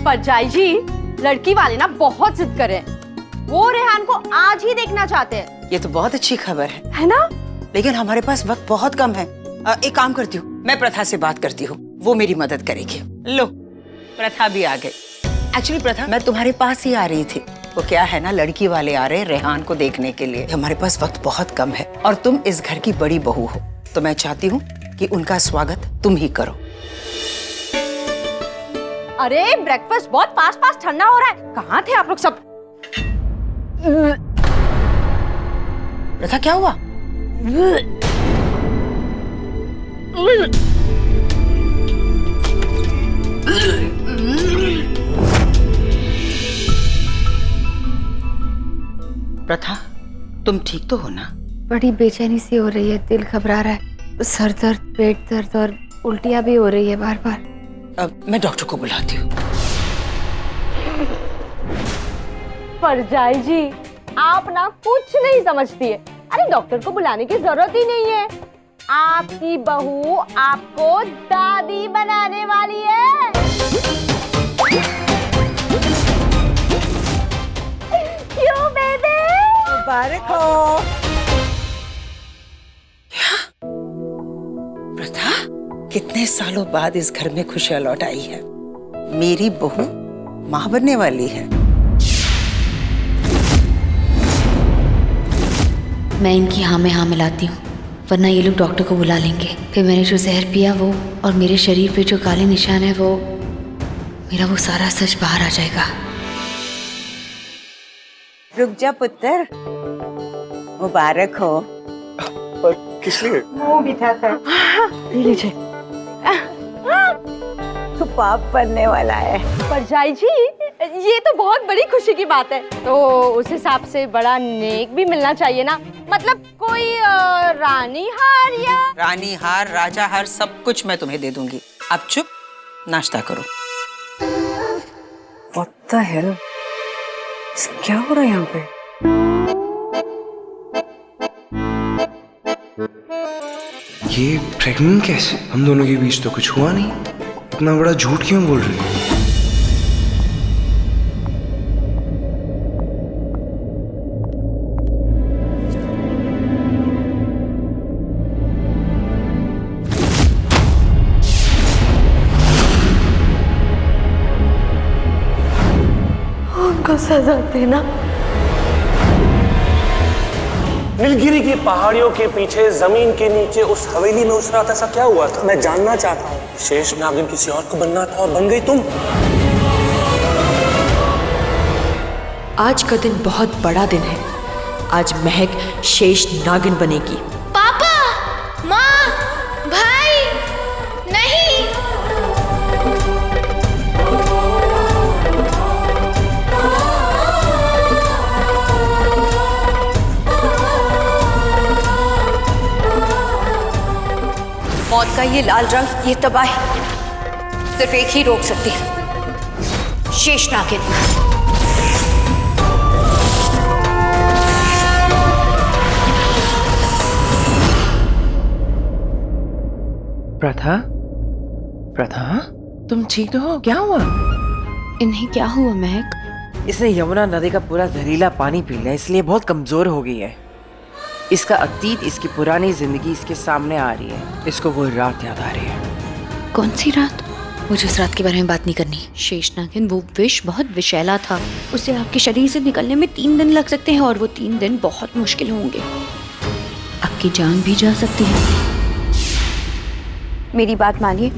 परजाई जी, लड़की वाले ना बहुत जिद कर रहे हैं। वो रेहान को आज ही देखना चाहते हैं। ये तो बहुत अच्छी खबर है ना? लेकिन हमारे पास वक्त बहुत कम है। एक काम करती हूँ, मैं प्रथा से बात करती हूँ, वो मेरी मदद करेगी। लो, प्रथा भी आ गई। एक्चुअली प्रथा, मैं तुम्हारे पास ही आ रही थी। वो क्या है ना, लड़की वाले आ रहे हैं रेहान को देखने के लिए। हमारे पास वक्त बहुत कम है और तुम इस घर की बड़ी बहू हो, तो मैं चाहती हूँ कि उनका स्वागत तुम ही करो। अरे ब्रेकफास्ट बहुत फास्ट फास्ट ठंडा हो रहा है, कहाँ थे आप लोग सब? प्रथा, क्या हुआ? प्रथा, तुम ठीक तो हो ना? बड़ी बेचैनी सी हो रही है, दिल घबरा रहा है, सर दर्द, पेट दर्द और उल्टियां भी हो रही है बार बार। मैं डॉक्टर को बुलाती हूँ। परजाई जी, आप ना कुछ नहीं समझती है। अरे डॉक्टर को बुलाने की जरूरत ही नहीं है। आपकी बहू आपको दादी बनाने वाली है। क्यों बेबी? मुबारक हो। प्रथा, कितने सालों बाद इस घर में खुशियां लौट आई है। मेरी बहू माँ बनने वाली है। मैं इनकी हाँ में हाँ मिलाती हूँ, वरना ये लोग डॉक्टर को बुला लेंगे। फिर मैंने जो जहर पिया वो और मेरे शरीर पे जो काले निशान है वो, मेरा वो सारा सच बाहर आ जाएगा। रुक जा पुत्र, मुबारक हो। पर किस लिए? मुंह बिठा कर लीजिए। तू पाप बनने वाला है। परजाई जी, ये तो बहुत बड़ी खुशी की बात है। तो उस हिसाब से बड़ा नेक भी मिलना चाहिए ना। मतलब कोई रानी हार या रानी हार, राजा हार, सब कुछ मैं तुम्हें दे दूंगी। अब चुप, नाश्ता करो। What the hell? क्या हो रहा है यहाँ पे? ये प्रेग्नेंट कैसे? हम दोनों के बीच तो कुछ हुआ नहीं। इतना बड़ा झूठ क्यों बोल रही है? उनको सजा देना। नीलगिरी की पहाड़ियों के पीछे जमीन के नीचे उस हवेली में उस रात ऐसा क्या हुआ था? मैं जानना चाहता हूँ। शेष नागिन किसी और को बनना था और बन गई तुम। आज का दिन बहुत बड़ा दिन है। आज महक शेष नागिन बनेगी। पापा, माँ, भाई, नहीं। मौत का ये लाल रंग, ये तबाही सिर्फ एक ही रोक सकती है, शेष नागिन। प्रथा, प्रथा, तुम ठीक तो हो? क्या हुआ? इन्हें क्या हुआ महक? इसने यमुना नदी का पूरा जहरीला पानी पी लिया, इसलिए बहुत कमजोर हो गई है। इसका अतीत, इसकी पुरानी जिंदगी इसके सामने आ रही है। इसको वो रात याद आ रही है। कौन सी रात? मुझे उस रात के बारे में बात नहीं करनी। शेष नागिन वो विष बहुत विषैला था। उसे आपके शरीर से निकलने में 3 दिन लग सकते हैं और वो 3 दिन बहुत मुश्किल होंगे। आपकी जान भी जा सकती है। मेरी बात मानिए,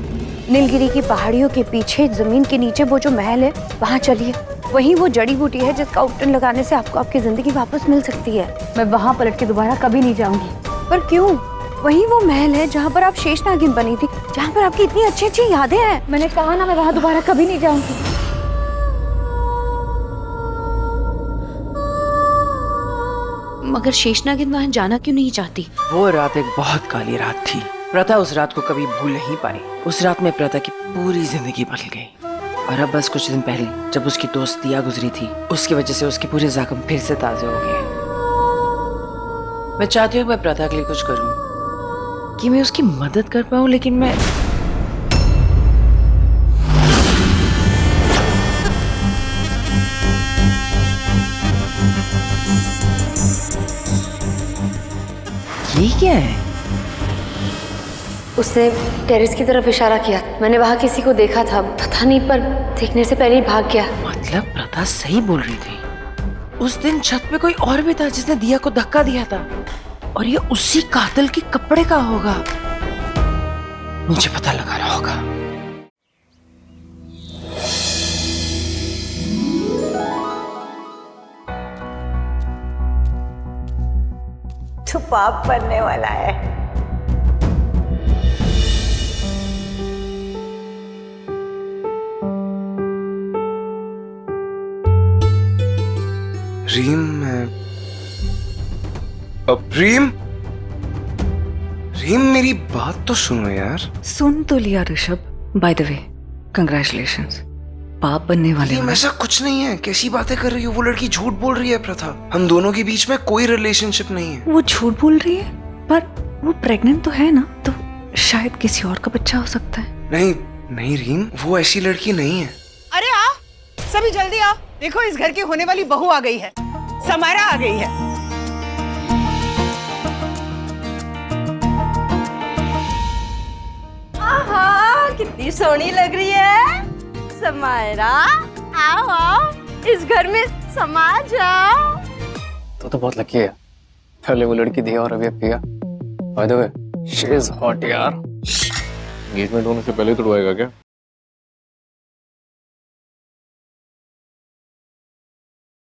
नीलगिरी की पहाड़ियों के पीछे जमीन के नीचे वो जो महल है वहाँ चलिए। वहीं वो जड़ी बूटी है जिसका उपटन लगाने से आपको आपकी जिंदगी वापस मिल सकती है। मैं वहाँ पलट के दोबारा कभी नहीं जाऊंगी। पर क्यों? वही वो महल है जहाँ पर आप शेष नागिन बनी थी, जहाँ पर आपकी इतनी अच्छी अच्छी यादें हैं। मैंने कहा ना, मैं वहाँ दोबारा कभी नहीं जाऊंगी। मगर शेष नागिन वहाँ जाना क्यों नहीं चाहती? वो रात एक बहुत काली रात थी। प्रथा उस रात को कभी भूल नहीं पाई। उस रात में प्रथा की पूरी जिंदगी बदल गई। और अब बस कुछ दिन पहले जब उसकी दोस्त दिया गुजरी थी, उसकी वजह से उसके पूरे जख्म फिर से ताजे हो गए। मैं चाहती हूँ मैं प्रथा के लिए कुछ करूँ, कि मैं उसकी मदद कर पाऊँ, लेकिन मैं ये क्या है? उसने टेरेस की तरफ इशारा किया। मैंने वहां किसी को देखा था, पता नहीं, पर देखने से पहले ही भाग गया। मतलब प्रथा सही बोल रही थी। उस दिन छत पे कोई और भी था जिसने दिया को धक्का दिया था, और ये उसी कातिल के कपड़े का होगा। मुझे पता लगाना होगा। तो पाप बनने वाला है। रीम, रीम, रीम, मेरी बात तो सुनो यार। सुन तो लिया Rishabh. By the way, congratulations, पाप बनने वाले रीम, हो। ऐसा कुछ नहीं है। कैसी बातें कर रही हो? वो लड़की झूठ बोल रही है प्रथा। हम दोनों के बीच में कोई रिलेशनशिप नहीं है। वो झूठ बोल रही है, पर वो प्रेग्नेंट तो है ना, तो शायद किसी और का बच्चा हो सकता है। नहीं नहीं रीम, वो ऐसी लड़की नहीं है। अरे आओ, सभी जल्दी आओ। देखो, इस घर की होने वाली बहू आ गई है। समारा आ गई है। आहा, कितनी सोहनी लग रही है समारा। आओ आओ, इस घर में समा जाओ। तो बहुत लकी है। पहले वो लड़की थी और अभी अब पिया। By the way, she is hot यार। एंगेजमेंट होने से पहले तोड़वाएगा क्या?